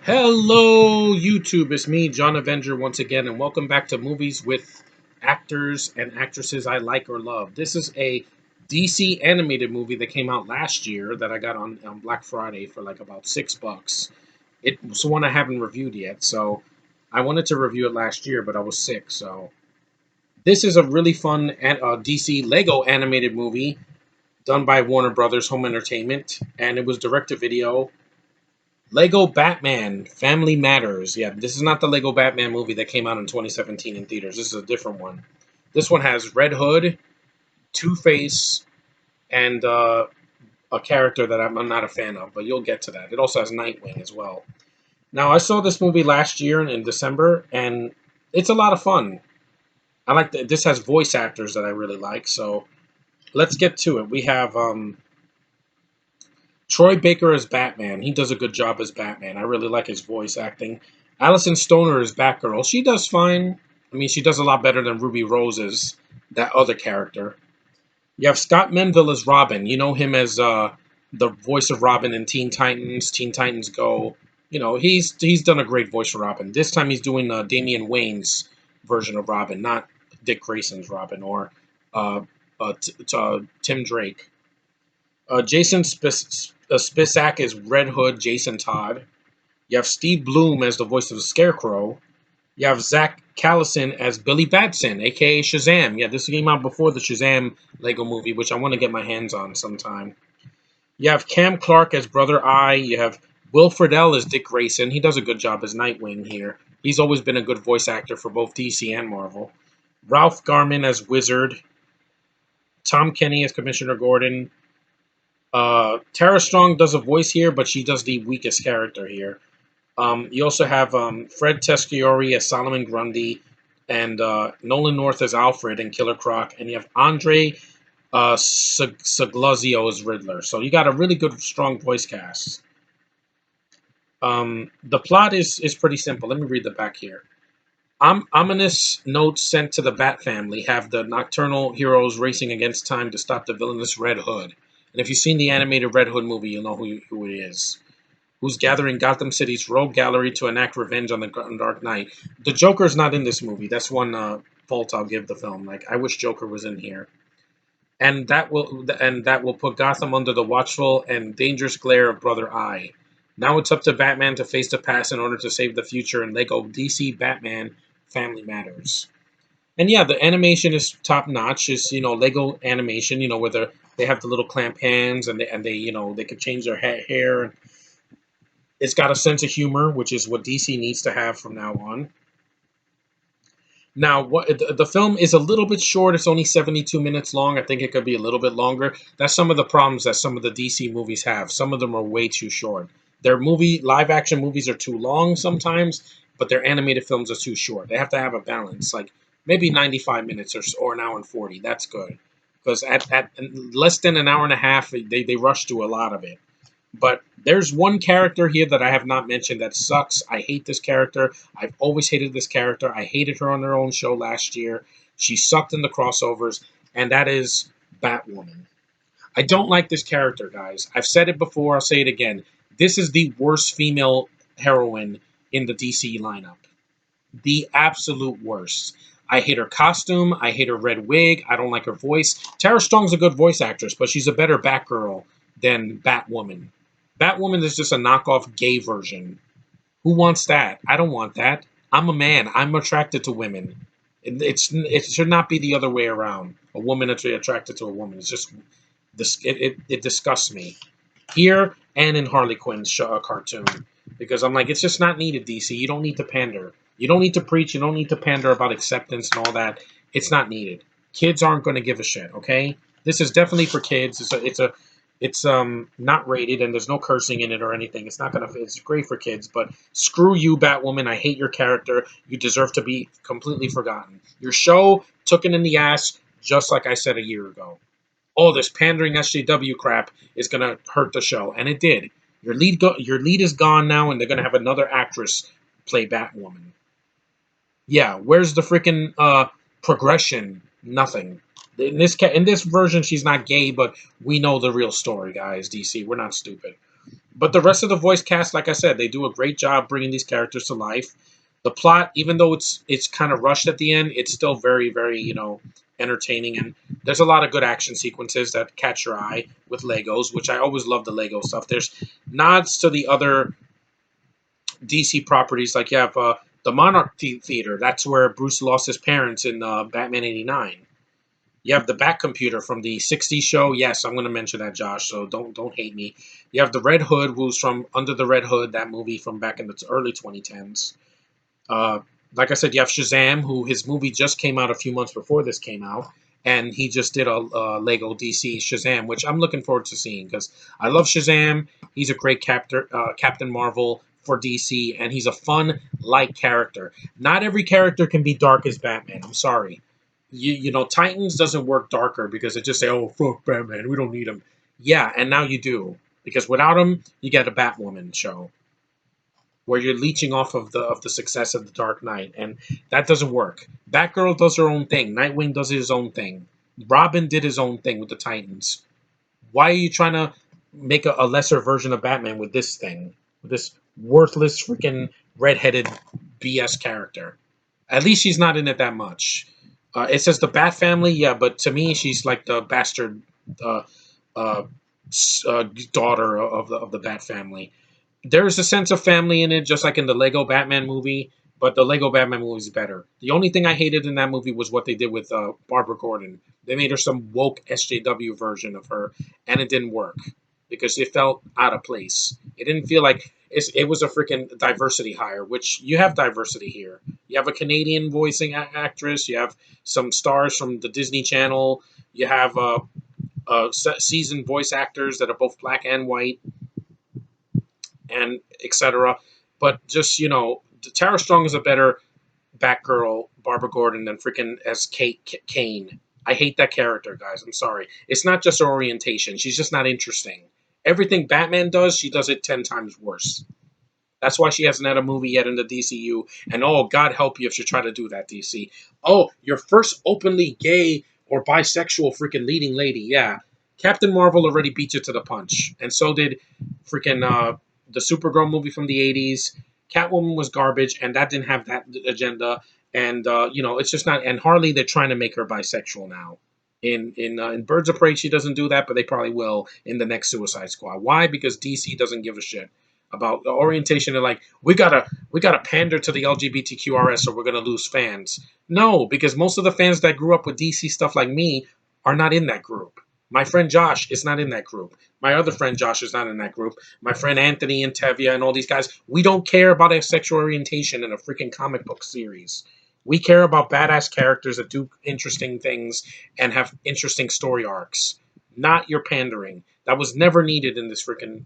Hello, YouTube. It's me, John Avenger, once again, and welcome back to Movies with Actors and Actresses I Like or Love. This is a DC animated movie that came out last year that I got on Black Friday for like about $6. It's one I haven't reviewed yet, so I wanted to review it last year, but I was sick. So this is a really fun DC Lego animated movie done by Warner Brothers Home Entertainment, and it was direct to video. Lego Batman Family Matters. Yeah, this is not the Lego Batman movie that came out in 2017 in theaters. This is a different one. This one has Red Hood, Two Face, and a character that I'm not a fan of, but you'll get to that. It also has Nightwing as well. Now, I saw this movie last year in December, and it's a lot of fun. I like that. This has voice actors that I really like, so let's get to it. We have Troy Baker as Batman. He does a good job as Batman. I really like his voice acting. Alison Stoner as Batgirl. She does fine. I mean, she does a lot better than Ruby Rose as that other character. You have Scott Manville as Robin. You know him as the voice of Robin in Teen Titans, Teen Titans Go. You know, he's done a great voice for Robin. This time he's doing Damian Wayne's version of Robin, not Dick Grayson's Robin or uh, Tim Drake. Jason Spisak as Red Hood, Jason Todd. You have Steve Bloom as the voice of the Scarecrow. You have Zach Callison as Billy Batson, aka Shazam. Yeah, this came out before the Shazam Lego movie, which I want to get my hands on sometime. You have Cam Clark as Brother Eye. You have Will Friedle as Dick Grayson. He does a good job as Nightwing here. He's always been a good voice actor for both DC and Marvel. Ralph Garman as Wizard. Tom Kenny as Commissioner Gordon. Tara Strong does a voice here, but she does the weakest character here. You also have Fred Teschiori as Solomon Grundy, and Nolan North as Alfred and Killer Croc, and you have Andre Saglazio as Riddler. So you got a really good, strong voice cast. The plot is pretty simple. Let me read the back here. Ominous notes sent to the Bat family have the nocturnal heroes racing against time to stop the villainous Red Hood. And if you've seen the animated Red Hood movie, you'll know who it is. Who's gathering Gotham City's rogue gallery to enact revenge on the Dark Knight. The Joker's not in this movie. That's one fault I'll give the film. Like, I wish Joker was in here. And that will put Gotham under the watchful and dangerous glare of Brother Eye. Now it's up to Batman to face the past in order to save the future in Lego DC Batman Family Matters. And yeah, the animation is top notch. It's Lego animation. Where they have the little clamp hands and they they could change their hair. It's got a sense of humor, which is what DC needs to have from now on. Now, what the film is a little bit short. It's only 72 minutes long. I think it could be a little bit longer. That's some of the problems that some of the DC movies have. Some of them are way too short. Their live action movies are too long sometimes, but their animated films are too short. They have to have a balance, like maybe 95 minutes or an hour and 40. That's good. Because at less than an hour and a half, they rush through a lot of it. But there's one character here that I have not mentioned that sucks. I hate this character. I've always hated this character. I hated her on their own show last year. She sucked in the crossovers, and that is Batwoman. I don't like this character, guys. I've said it before. I'll say it again. This is the worst female heroine in the DC lineup. The absolute worst. I hate her costume. I hate her red wig. I don't like her voice. Tara Strong's a good voice actress, but she's a better Batgirl than Batwoman. Batwoman is just a knockoff gay version. Who wants that? I don't want that. I'm a man. I'm attracted to women. It should not be the other way around. A woman attracted to a woman. It's just it disgusts me here and in Harley Quinn's cartoon because I'm like, it's just not needed. DC, you don't need to pander. You don't need to preach. You don't need to pander about acceptance and all that. It's not needed. Kids aren't going to give a shit. Okay, this is definitely for kids. It's not rated and there's no cursing in it or anything. It's great for kids, but screw you, Batwoman. I hate your character. You deserve to be completely forgotten. Your show took it in the ass, just like I said a year ago. All this pandering SJW crap is gonna hurt the show, and it did. Your lead is gone now, and they're gonna have another actress play Batwoman. Yeah, where's the freaking progression? Nothing. In this version, she's not gay, but we know the real story, guys. DC, we're not stupid. But the rest of the voice cast, like I said, they do a great job bringing these characters to life. The plot, even though it's kind of rushed at the end, it's still very, very, entertaining. And there's a lot of good action sequences that catch your eye with Legos, which I always love the Lego stuff. There's nods to the other DC properties, like you have the Monarch Theater. That's where Bruce lost his parents in Batman '89. You have the Bat Computer from the '60s show. Yes, I'm going to mention that, Josh. So don't hate me. You have the Red Hood, who's from Under the Red Hood, that movie from back in the early 2010s. Uh, like I said, you have Shazam, who his movie just came out a few months before this came out, and he just did a Lego DC Shazam, which I'm looking forward to seeing because I love Shazam. He's a great Captain Marvel for DC, and he's a fun, light character. Not every character can be dark as Batman. I'm sorry. Titans doesn't work darker because it just say, "Oh, fuck Batman, we don't need him." Yeah, and now you do because without him, you get a Batwoman show where you're leeching off of the success of the Dark Knight, and that doesn't work. Batgirl does her own thing. Nightwing does his own thing. Robin did his own thing with the Titans. Why are you trying to make a lesser version of Batman with this thing, with this worthless freaking redheaded BS character? At least she's not in it that much. It says the Bat family, yeah, but to me, she's like the bastard uh, uh, daughter of the Bat family. There's a sense of family in it, just like in the Lego Batman movie, but the Lego Batman movie is better. The only thing I hated in that movie was what they did with Barbara Gordon. They made her some woke SJW version of her, and it didn't work because it felt out of place. It didn't feel like it was a freaking diversity hire, which you have diversity here. You have a Canadian voicing actress, you have some stars from the Disney Channel, you have seasoned voice actors that are both black and white and etc. But just Tara Strong is a better Batgirl, Barbara Gordon, than freaking as Kate Kane. I hate that character, guys. I'm sorry. It's not just her orientation. She's just not interesting. Everything Batman does, she does it 10 times worse. That's why she hasn't had a movie yet in the DCU. And oh, God help you if you try to do that, DC. Oh, your first openly gay or bisexual freaking leading lady. Yeah. Captain Marvel already beat you to the punch. And so did freaking the Supergirl movie from the '80s. Catwoman was garbage, and that didn't have that agenda. And, it's just not. And Harley, they're trying to make her bisexual now. In Birds of Prey, she doesn't do that, but they probably will in the next Suicide Squad. Why? Because DC doesn't give a shit about the orientation. They're like, we gotta pander to the LGBTQRS or we're gonna lose fans. No, because most of the fans that grew up with DC stuff like me are not in that group. My friend Josh is not in that group. My other friend Josh is not in that group. My friend Anthony and Tevia and all these guys, we don't care about a sexual orientation in a freaking comic book series. We care about badass characters that do interesting things and have interesting story arcs, not your pandering. That was never needed in this freaking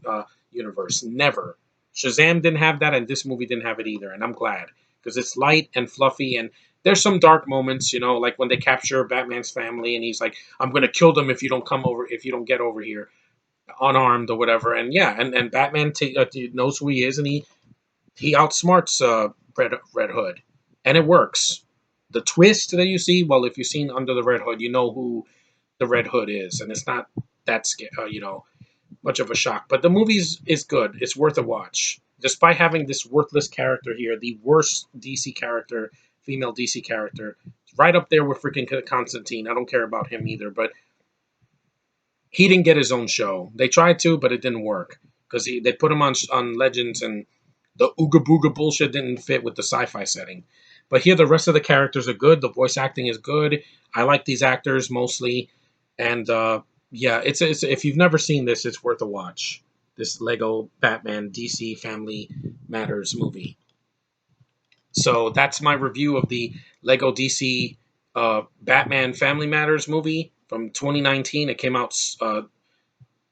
universe. Never. Shazam didn't have that, and this movie didn't have it either, and I'm glad because it's light and fluffy, and there's some dark moments, like when they capture Batman's family, and he's like, "I'm gonna kill them if you don't come over, if you don't get over here unarmed or whatever." And yeah, and Batman knows who he is, and he outsmarts Red Hood, and it works. The twist that you see, well, if you've seen Under the Red Hood, you know who the Red Hood is, and it's not that much of a shock. But the movie is good. It's worth a watch. Despite having this worthless character here, the worst DC character, female DC character, right up there with freaking Constantine. I don't care about him either, but he didn't get his own show. They tried to, but it didn't work because they put him on Legends, and the ooga booga bullshit didn't fit with the sci-fi setting. But here, the rest of the characters are good. The voice acting is good. I like these actors mostly, and yeah, it's if you've never seen this, it's worth a watch. This Lego Batman DC Family Matters movie. So that's my review of the Lego DC Batman Family Matters movie from 2019. It came out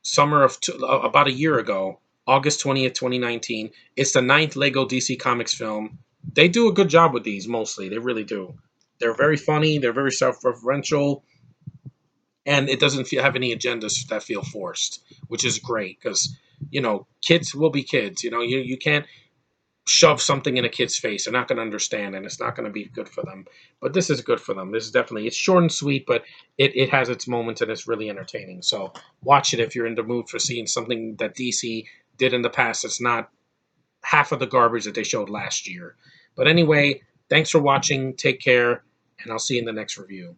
summer of about a year ago, August 20th, 2019. It's the ninth Lego DC Comics film. They do a good job with these mostly. They really do. They're very funny. They're very self-referential, and it doesn't have any agendas that feel forced, which is great because kids will be kids. You can't shove something in a kid's face. They're not going to understand, and it's not going to be good for them. But this is good for them. This is definitely, it's short and sweet, but it has its moments, and it's really entertaining. So watch it if you're in the mood for seeing something that DC did in the past. It's not half of the garbage that they showed last year. But anyway, thanks for watching. Take care, and I'll see you in the next review.